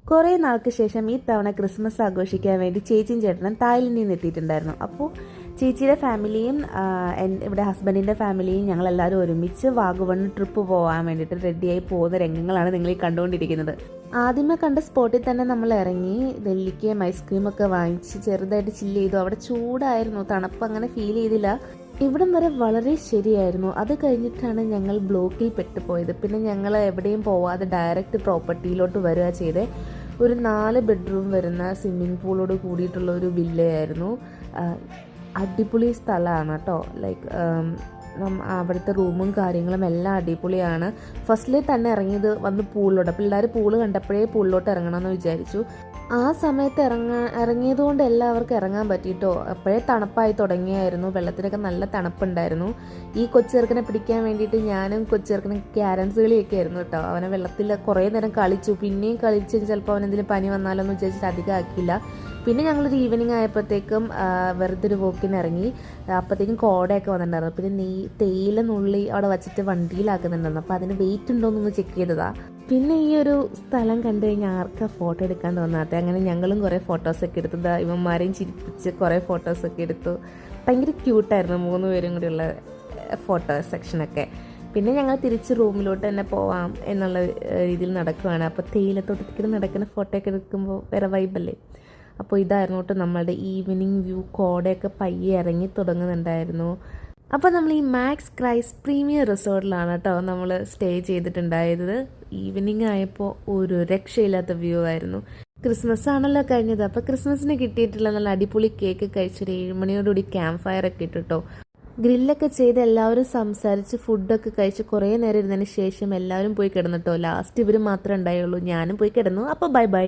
കുറേ നാൾക്ക് ശേഷം ഈ തവണ ക്രിസ്മസ് ആഘോഷിക്കാൻ വേണ്ടി ചേച്ചിയും ചേട്ടനും തായ്ലൻഡിൽ നിന്ന് എത്തിയിട്ടുണ്ടായിരുന്നു. അപ്പോൾ ചേച്ചിയുടെ ഫാമിലിയും ഇവിടെ ഹസ്ബൻഡിൻ്റെ ഫാമിലിയും ഞങ്ങളെല്ലാവരും ഒരുമിച്ച് വാഗമൺ ട്രിപ്പ് പോകാൻ വേണ്ടിയിട്ട് റെഡിയായി പോകുന്ന രംഗങ്ങളാണ് നിങ്ങൾ ഈ കണ്ടുകൊണ്ടിരിക്കുന്നത്. ആദ്യമേ കണ്ട സ്പോട്ടിൽ തന്നെ നമ്മൾ ഇറങ്ങി നെല്ലിക്കയും ഐസ്ക്രീമൊക്കെ വാങ്ങിച്ച് ചെറുതായിട്ട് ചില്ല് ചെയ്തു. അവിടെ ചൂടായിരുന്നു, തണുപ്പ് അങ്ങനെ ഫീൽ ചെയ്തില്ല. ഇവിടം വരെ വളരെ ശരിയായിരുന്നു. അത് കഴിഞ്ഞിട്ടാണ് ഞങ്ങൾ ബ്ലോക്കിൽ പെട്ടുപോയത്. പിന്നെ ഞങ്ങൾ എവിടെയും പോവാതെ ഡയറക്റ്റ് പ്രോപ്പർട്ടിയിലോട്ട് വരിക ചെയ്തേ. ഒരു 4 ബെഡ്റൂം വരുന്ന സ്വിമ്മിംഗ് പൂളോട് കൂടിയിട്ടുള്ള ഒരു വില്ലയായിരുന്നു. അടിപൊളി സ്ഥലമാണ് കേട്ടോ. ലൈക്ക് അവിടുത്തെ റൂമും കാര്യങ്ങളും എല്ലാം അടിപൊളിയാണ്. ഫസ്റ്റിൽ തന്നെ ഇറങ്ങിയത് വന്ന് പൂളിലോട്ട്. പിള്ളേർ പൂള് കണ്ടപ്പോഴേ പൂളിലോട്ട് ഇറങ്ങണമെന്ന് വിചാരിച്ചു. ആ സമയത്ത് ഇറങ്ങിയത് കൊണ്ട് എല്ലാവർക്കും ഇറങ്ങാൻ പറ്റിയിട്ടോ. അപ്പോഴേ തണുപ്പായി തുടങ്ങിയായിരുന്നു. വെള്ളത്തിനൊക്കെ നല്ല തണുപ്പുണ്ടായിരുന്നു. ഈ കൊച്ചെറുക്കനെ പിടിക്കാൻ വേണ്ടിയിട്ട് ഞാനും കൊച്ചെറുക്കനും ക്യാരംസ് കളിയൊക്കെ ആയിരുന്നു കേട്ടോ. അവനെ വെള്ളത്തിൽ കുറേ നേരം കളിച്ചു. പിന്നെയും കളിച്ച് ചിലപ്പോൾ അവനെന്തെങ്കിലും പനി വന്നാലോ എന്ന് വിചാരിച്ചിട്ട് അധികം ആക്കിയില്ല. പിന്നെ ഞങ്ങളൊരു ഈവനിങ് ആയപ്പോഴത്തേക്കും വെറുതെ ഒരു വോക്കിന് ഇറങ്ങി. അപ്പോഴത്തേക്കും കോടയൊക്കെ വന്നിട്ടുണ്ടായിരുന്നു. പിന്നെ തേയില നുള്ളി അവിടെ വച്ചിട്ട് വണ്ടിയിലാക്കുന്നുണ്ടായിരുന്നു. അപ്പോൾ അതിന് വെയിറ്റ് ഉണ്ടോയെന്നൊന്ന് ചെക്ക് ചെയ്തതാണ്. പിന്നെ ഈ ഒരു സ്ഥലം കണ്ടു കഴിഞ്ഞാൽ ആർക്കാ ഫോട്ടോ എടുക്കാൻ തോന്നാട്ടെ. അങ്ങനെ ഞങ്ങളും കുറേ ഫോട്ടോസൊക്കെ എടുത്തു. ഇവന്മാരെയും ചിരിപ്പിച്ച് കുറേ ഫോട്ടോസൊക്കെ എടുത്തു. ഭയങ്കര ക്യൂട്ടായിരുന്നു 3 പേരും കൂടിയുള്ള ഫോട്ടോ സെക്ഷനൊക്കെ. പിന്നെ ഞങ്ങൾ തിരിച്ച് റൂമിലോട്ട് തന്നെ പോവാം എന്നുള്ള രീതിയിൽ നടക്കുകയാണ്. അപ്പോൾ തേയിലത്തോട്ടത്തിൽ നടക്കുന്ന ഫോട്ടോ ഒക്കെ എടുക്കുമ്പോൾ വേറെ വൈബല്ലേ. അപ്പോൾ ഇതായിരുന്നു കേട്ടോ നമ്മളുടെ ഈവനിങ് വ്യൂ. കോടയൊക്കെ പയ്യെ ഇറങ്ങി തുടങ്ങുന്നുണ്ടായിരുന്നു. അപ്പോൾ നമ്മൾ ഈ മാക്സ് ക്രൈസ് പ്രീമിയർ റിസോർട്ടിലാണ് കേട്ടോ നമ്മൾ സ്റ്റേ ചെയ്തിട്ടുണ്ടായത്. ഈവനിങ് ആയപ്പോൾ ഒരു രക്ഷയില്ലാത്ത വ്യൂ ആയിരുന്നു. ക്രിസ്മസ് ആണല്ലോ കഴിഞ്ഞത്. അപ്പോൾ ക്രിസ്മസിന് കിട്ടിയിട്ടുള്ള നല്ല അടിപൊളി കേക്ക് കഴിച്ചൊരു 7 മണിയോടുകൂടി ക്യാമ്പ് ഫയർ ഒക്കെ ഇട്ടിട്ടോ. ഗ്രില്ലൊക്കെ ചെയ്ത് എല്ലാവരും സംസാരിച്ച് ഫുഡൊക്കെ കഴിച്ച് കുറേ നേരം ഇരുന്നതിന് ശേഷം എല്ലാവരും പോയി കിടന്നിട്ടോ. ലാസ്റ്റ് ഇവർ മാത്രമേ ഉണ്ടായുള്ളൂ. ഞാനും പോയി കിടന്നു. അപ്പോൾ ബൈ ബൈ.